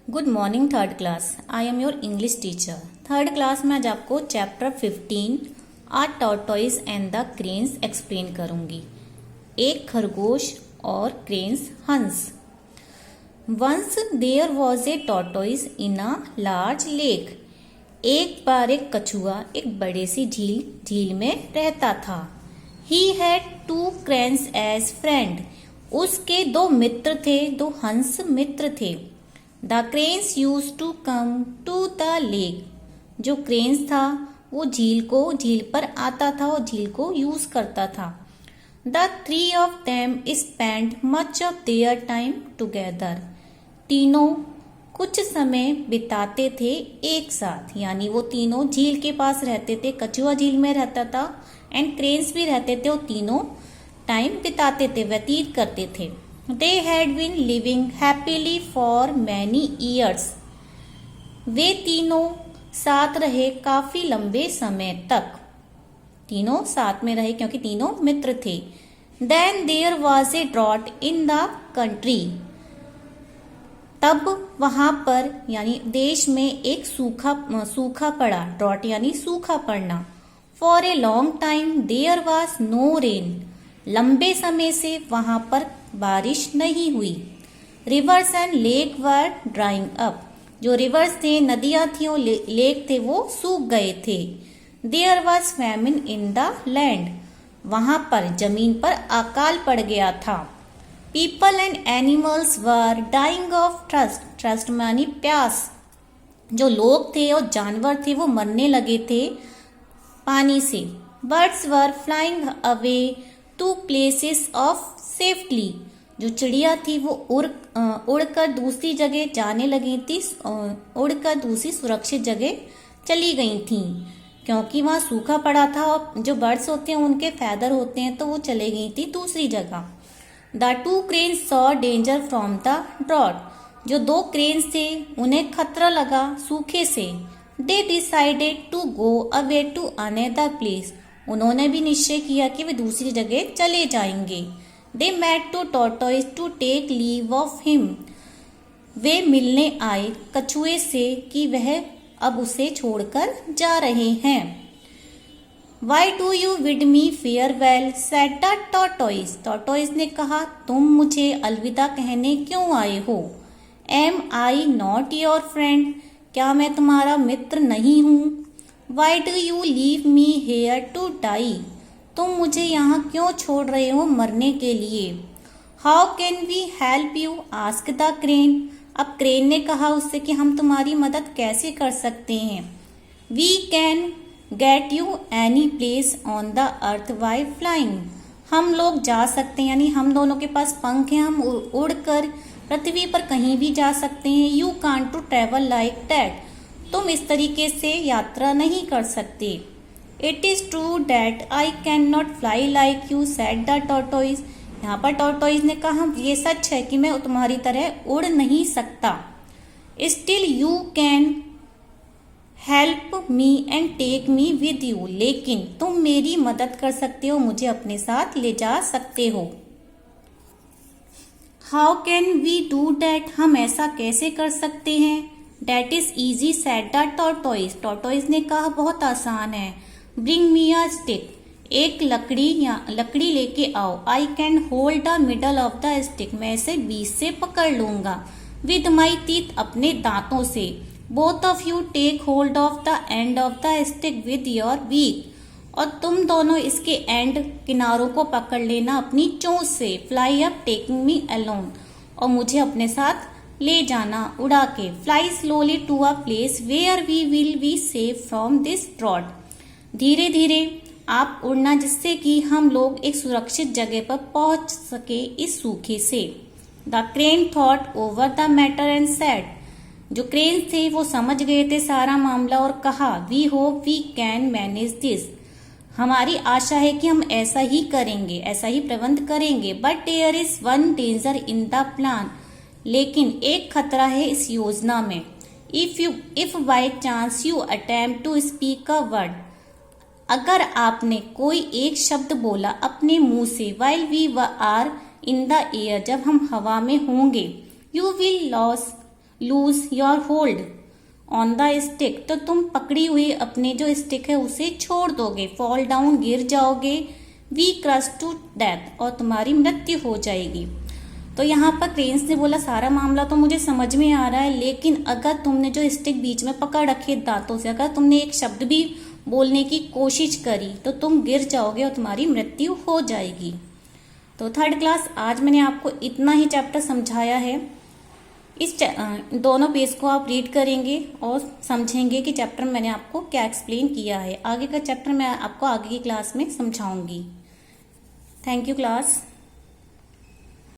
Good morning third class. I am your English teacher. Third class में आज आपको chapter 15 a tortoise and the cranes explain करूंगी। एक खरगोश और क्रेन्स हंस। Once there was a tortoise in a large lake. एक बार एक कछुआ एक बड़े सी झील में रहता था। He had two cranes as friend. उसके दो मित्र थे, दो हंस मित्र थे। The cranes used to come to the lake. जो क्रेन्स था वो झील पर आता था और झील को यूज करता था। The three of them spend much of their time together. तीनों कुछ समय बिताते थे एक साथ, यानी वो तीनों झील के पास रहते थे। कछुआ झील में रहता था एंड क्रेन्स भी रहते थे और तीनों टाइम बिताते थे, व्यतीत करते थे। They had been living happily for many years. वे तीनों साथ रहे काफी लंबे समय तक। तीनों साथ में रहे क्योंकि तीनों मित्र थे। Then there was a drought in the country. तब वहां पर यानी देश में एक सूखा पड़ा। ड्रॉट यानी सूखा पड़ना। For a long time there was no rain. लंबे समय से वहां पर बारिश नहीं हुई। Reverse and lake were drawing up. जो रिवर्स थे, नदियां थी और लेक थे, वो सूख गए थे। There was famine in the land. वहां पर जमीन पर अकाल पड़ गया था। People and animals were dying of thirst. Thirst मानी प्यास। जो लोग थे और जानवर थे वो मरने लगे थे पानी से। Birds were flying away to places of safety. जो चिड़िया थी वो उड़कर दूसरी जगह जाने लगी थी, उड़कर दूसरी सुरक्षित जगह चली गई थी क्योंकि वहां सूखा पड़ा था और जो बर्ड्स होते हैं उनके फैदर होते हैं तो वो चले गई थी दूसरी जगह। The two cranes saw danger from the drought. जो दो क्रेन्स थे उन्हें खतरा लगा सूखे से। They decided to go away to another place. उन्होंने भी निश्चय किया कि वे दूसरी जगह चले जाएंगे। They met to tortoise to take leave of him. वे मिलने आए कछुए से कि वह अब उसे छोड़कर जा रहे हैं। Why do you bid me farewell? said the tortoise. tortoise ने कहा, तुम मुझे अलविदा कहने क्यों आए हो? Am I not your friend? क्या मैं तुम्हारा मित्र नहीं हूँ? Why do you leave me here to die? तुम मुझे यहाँ क्यों छोड़ रहे हो मरने के लिए? How can we help you? Ask the crane. अब क्रेन ने कहा उससे कि हम तुम्हारी मदद कैसे कर सकते हैं? We can get you any place on the earth by flying. हम लोग जा सकते हैं, यानी हम दोनों के पास पंख हैं, हम उड़कर पृथ्वी पर कहीं भी जा सकते हैं। You can't to travel like that. तुम इस तरीके से यात्रा नहीं कर सकते। It is true that I cannot fly like you, said the tortoise. यहाँ पर टॉर्टोइज ने कहा ये सच है कि मैं तुम्हारी तरह उड़ नहीं सकता। Still you can help me and take me with you. लेकिन तुम मेरी मदद कर सकते हो, मुझे अपने साथ ले जा सकते हो। How can we do that? हम ऐसा कैसे कर सकते हैं? That is easy, said the tortoise. Tortoise ने कहा बहुत आसान है। Bring me a stick. एक लकड़ी लेके आओ। I can hold the middle of the stick. मैं इसे बीच से पकड़ लूंगा। With my teeth. अपने दांतों से। Both of you take hold of the end of the stick with your beak. और तुम दोनों इसके एंड किनारों को पकड़ लेना अपनी चोंच से। Fly up taking me alone. और मुझे अपने साथ ले जाना उड़ा के। Fly slowly to a place where we will be safe from this drought. धीरे धीरे आप उड़ना जिससे कि हम लोग एक सुरक्षित जगह पर पहुंच सके इस सूखे से। The crane thought over the matter and said. जो क्रेन थे वो समझ गए थे सारा मामला और कहा, we hope we can manage this. हमारी आशा है कि हम ऐसा ही करेंगे, ऐसा ही प्रबंध करेंगे। But there is one danger in the plan. लेकिन एक खतरा है इस योजना में। If by chance you attempt to speak a word. अगर आपने कोई एक शब्द बोला अपने मुंह से, while we are in the air, जब हम हवा में होंगे, lose your hold on the stick, तो तुम पकड़ी हुई अपने जो स्टिक है उसे छोड़ दोगे। फॉल डाउन, गिर जाओगे। वी क्रश टू डेथ, और तुम्हारी मृत्यु हो जाएगी। तो यहाँ पर क्रेन्स ने बोला सारा मामला तो मुझे समझ में आ रहा है, लेकिन अगर तुमने जो स्टिक बीच में पकड़ रखी है दांतों से, अगर तुमने एक शब्द भी बोलने की कोशिश करी तो तुम गिर जाओगे और तुम्हारी मृत्यु हो जाएगी। तो थर्ड क्लास आज मैंने आपको इतना ही चैप्टर समझाया है। इस दोनों पेज को आप रीड करेंगे और समझेंगे कि चैप्टर मैंने आपको क्या एक्सप्लेन किया है। आगे का चैप्टर मैं आपको आगे की क्लास में समझाऊंगी। Thank you class.